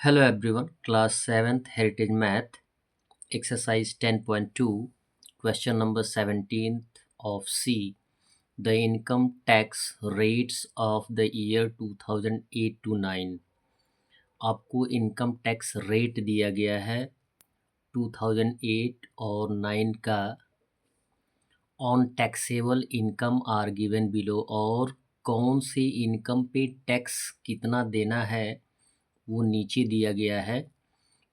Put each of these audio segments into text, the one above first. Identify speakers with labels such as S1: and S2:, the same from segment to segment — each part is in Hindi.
S1: Hello everyone, class 7th Heritage Math, exercise 10.2, question number 17th of C. The income tax rates of the year 2008 to 9. आपको इनकम टैक्स रेट दिया गया है 2008 और 9 का on taxable income are given below और कौन से इनकम पे टैक्स कितना देना है वो नीचे दिया गया है।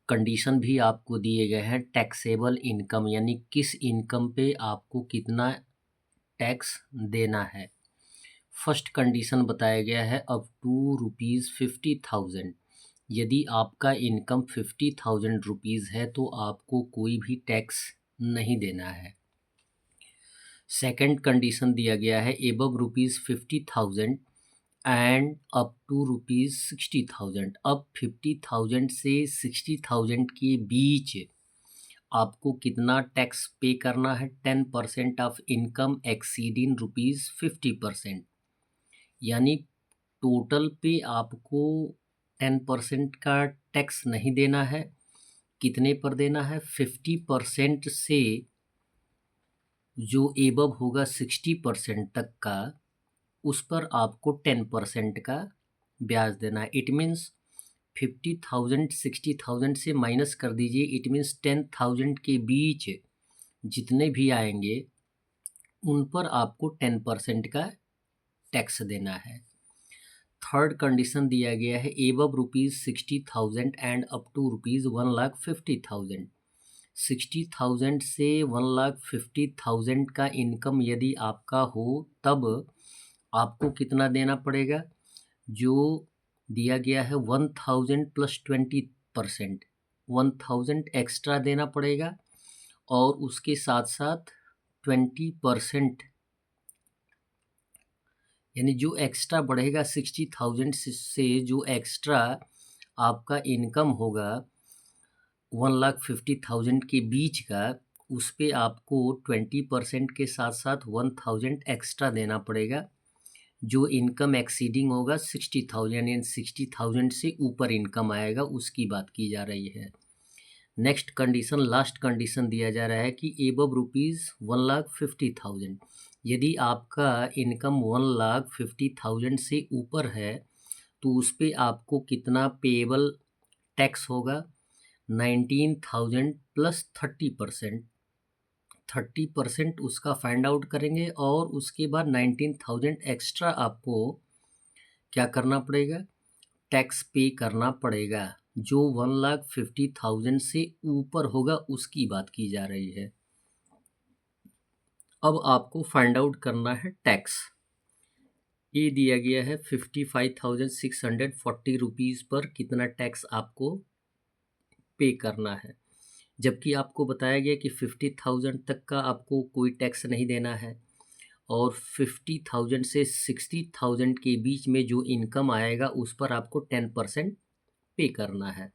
S1: कंडीशन भी आपको दिए गए हैं टैक्सेबल इनकम यानी किस इनकम पे आपको कितना टैक्स देना है। फर्स्ट कंडीशन बताया गया है अप टू ₹50,000। यदि आपका इनकम 50,000 रुपीज़ है तो आपको कोई भी टैक्स नहीं देना है। सेकंड कंडीशन दिया गया है एबव ₹50,000 एंड अप टू ₹60,000। अब 50,000 से 60,000 के बीच आपको कितना टैक्स पे करना है? 10% ऑफ इनकम एक्सीडिंग ₹50,000, यानी टोटल पे आपको 10% का टैक्स नहीं देना है। कितने पर देना है? 50% से जो एबव होगा 60% तक का, उस पर आपको 10% का ब्याज देना है। इट मीन्स 50,000 60,000 से माइनस कर दीजिए। इट मीन्स 10,000 के बीच जितने भी आएंगे उन पर आपको 10% का टैक्स देना है। थर्ड कंडीशन दिया गया है एबव ₹60,000 एंड अप टू ₹1,50,000। 60,000 से 1,50,000 का इनकम यदि आपका हो तब आपको कितना देना पड़ेगा? जो दिया गया है 1,000 प्लस 20%, 1,000 एक्स्ट्रा देना पड़ेगा और उसके साथ साथ 20% यानी जो एक्स्ट्रा बढ़ेगा 60,000 से जो एक्स्ट्रा आपका इनकम होगा 1,50,000 के बीच का, उस पे आपको 20% के साथ साथ 1,000 एक्स्ट्रा देना पड़ेगा। जो इनकम एक्सीडिंग होगा 60,000 यानी 60,000 से ऊपर इनकम आएगा उसकी बात की जा रही है। नेक्स्ट कंडीशन, लास्ट कंडीशन दिया जा रहा है कि एबव ₹1,50,000। यदि आपका इनकम 1,50,000 से ऊपर है तो उस पे आपको कितना पेएबल टैक्स होगा? 19,000 प्लस 30%। 30% उसका फाइंड आउट करेंगे और उसके बाद 19,000 एक्स्ट्रा आपको क्या करना पड़ेगा? टैक्स पे करना पड़ेगा। जो 1,50,000 से ऊपर होगा उसकी बात की जा रही है। अब आपको फाइंड आउट करना है टैक्स। ये दिया गया है 55,640 रुपीज़ पर कितना टैक्स आपको पे करना है, जबकि आपको बताया गया कि 50,000 तक का आपको कोई टैक्स नहीं देना है और 50,000 से 60,000 के बीच में जो इनकम आएगा उस पर आपको 10% पे करना है।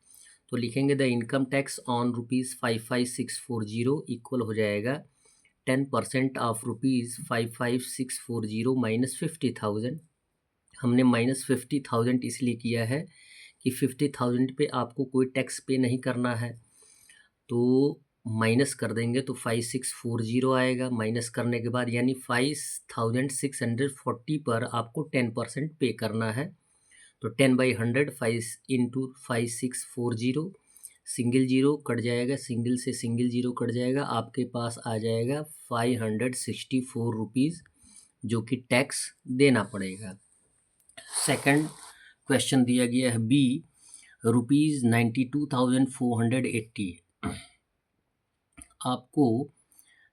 S1: तो लिखेंगे the income tax on ₹55,640 equal हो जाएगा 10% ऑफ ₹55,640 माइनस 50,000। हमने माइनस 50,000 इसलिए किया है कि 50,000 पे आपको कोई टैक्स पे नहीं करना है, तो माइनस कर देंगे तो 5640 आएगा। माइनस करने के बाद यानी 5640 पर आपको 10% पे करना है। तो 10/100 5 इंटू 5640, सिंगल जीरो कट जाएगा, सिंगल से सिंगल जीरो कट जाएगा, आपके पास आ जाएगा 564 रुपीज़ जो कि टैक्स देना पड़ेगा। सेकंड क्वेश्चन दिया गया है बी, ₹92,480। आपको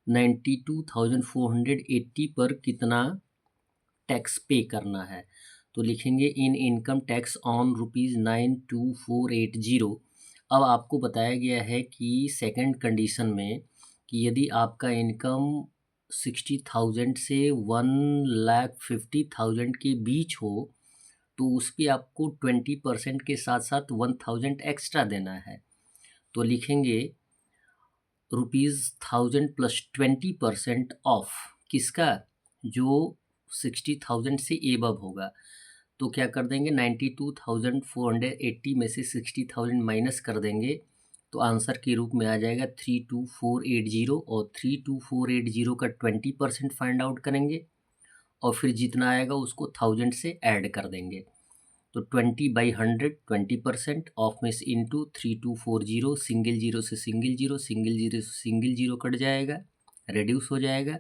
S1: 92,480 पर कितना टैक्स पे करना है? तो लिखेंगे इन इनकम टैक्स ऑन ₹92,480। अब आपको बताया गया है कि सेकंड कंडीशन में कि यदि आपका इनकम 60,000 से 1,50,000 के बीच हो तो उस पर आपको 20% के साथ साथ 1,000 एक्स्ट्रा देना है। तो लिखेंगे ₹1,000 प्लस 20% ऑफ किसका? जो 60,000 से एबव होगा। तो क्या कर देंगे 92,480 में से 60,000 माइनस कर देंगे तो आंसर के रूप में आ जाएगा 32480 और 32480 का 20% फाइंड आउट करेंगे और फिर जितना आएगा उसको 1000 से ऐड कर देंगे। तो 20/100 20% ऑफ में से इंटू 3240 सिंगल जीरो से सिंगल जीरो, सिंगल जीरो से सिंगल जीरो कट जाएगा, रेड्यूस हो जाएगा।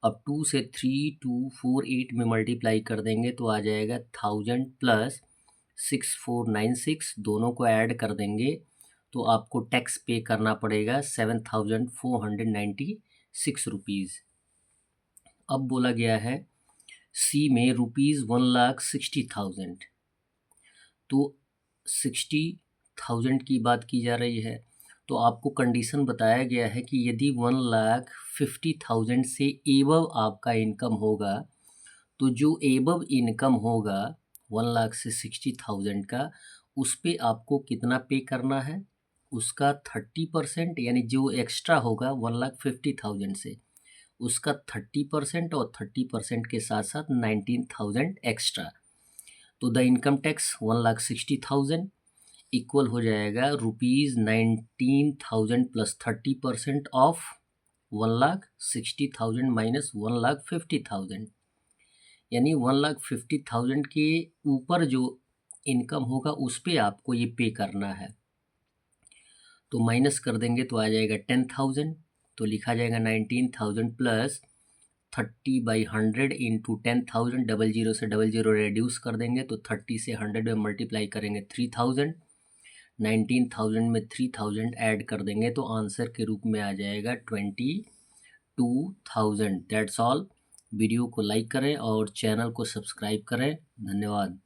S1: अब 2 से 3248 में मल्टीप्लाई कर देंगे तो आ जाएगा 1000 प्लस 6496, दोनों को ऐड कर देंगे तो आपको टैक्स पे करना पड़ेगा 7496 रुपीज़। अब बोला गया है सी में ₹1,60,000, तो 60,000 की बात की जा रही है। तो आपको कंडीशन बताया गया है कि यदि 1,50,000 से एबव आपका इनकम होगा तो जो एबव इनकम होगा 1,00,000 से 60,000 का, उस पे आपको कितना पे करना है, उसका 30% यानी जो एक्स्ट्रा होगा 1,50,000 से उसका 30% और 30% के साथ साथ 19,000 एक्स्ट्रा। तो द इनकम टैक्स 1,60,000 इक्वल हो जाएगा ₹19,000 प्लस 30% ऑफ 1,60,000 माइनस 1,50,000, यानी 1,50,000 के ऊपर जो इनकम होगा उस पे आपको ये पे करना है। तो माइनस कर देंगे तो आ जाएगा 10,000, तो लिखा जाएगा 19,000 प्लस 30/100 इंटू 10,000, 00 से 00 रेड्यूस कर देंगे तो 30 से 100 में मल्टीप्लाई करेंगे 3000, 19,000 में 3000 ऐड कर देंगे तो आंसर के रूप में आ जाएगा 22,000। That's all. वीडियो को लाइक करें और चैनल को सब्सक्राइब करें। धन्यवाद।